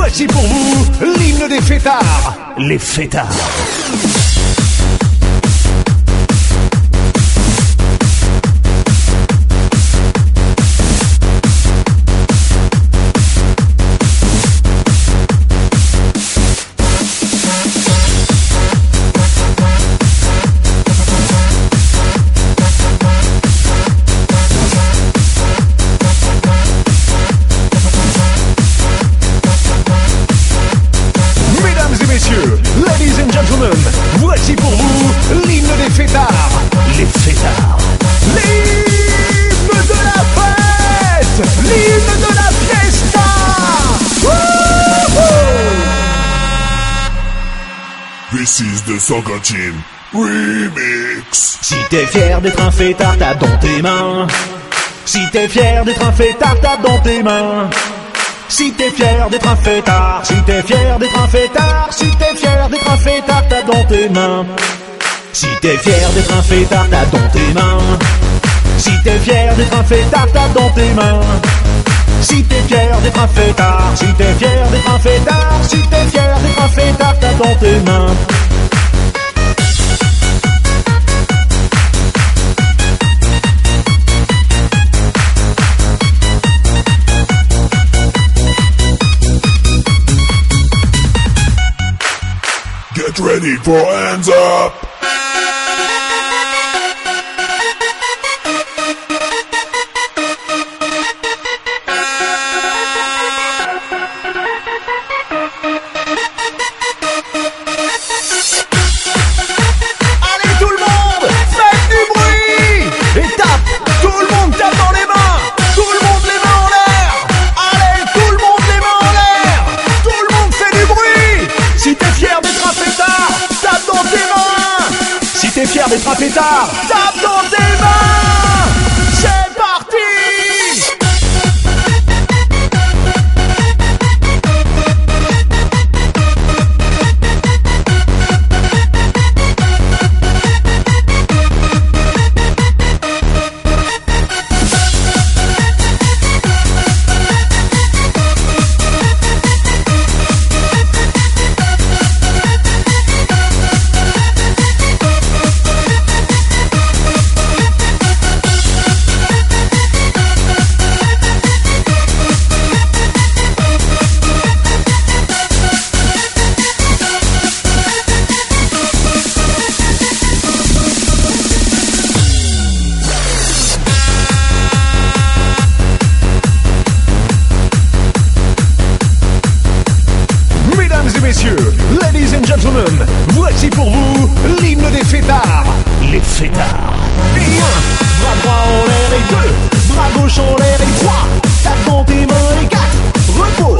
voici pour vous l'hymne des fêtards, les fêtards. Ladies and gentlemen, voici pour vous l'hymne des fêtards, les fêtards. L'hymne de la fête, l'hymne de la fiesta. This is the Soga Team Remix. Si t'es fier d'être un fêtard, t'as dans tes mains. Si t'es fier d'être un fêtard, t'as dans tes mains. Si t'es fier d'être un fêtard, si t'es fier d'être un fêtard, si t'es fier d'être un fêtard, t'as dans tes mains. Si t'es fier d'être un fêtard, t'as dans tes mains. Si t'es fier d'être un fêtard, t'as dans tes mains. Si t'es fier d'être un fêtard, si t'es fier d'être un fêtard, si t'es fier d'être un fêtard, t'as dans tes mains. Get ready for hands up. Allez tout le monde, faites du bruit. Et tape, tout le monde tape dans les mains. Tout le monde les mains en l'air. Allez, tout le monde les mains en l'air. Tout le monde fait du bruit. Si t'es fier d'être un fêtard, tape dans tes mains. Si t'es fier d'être un fêtard, tape dans tes mains. C'est parti. Messieurs, ladies and gentlemen, voici pour vous l'hymne des fêtards, les fêtards. Et un, bras droit en l'air et deux, bras gauche en l'air et trois, tape dans tes mains et quatre, repos,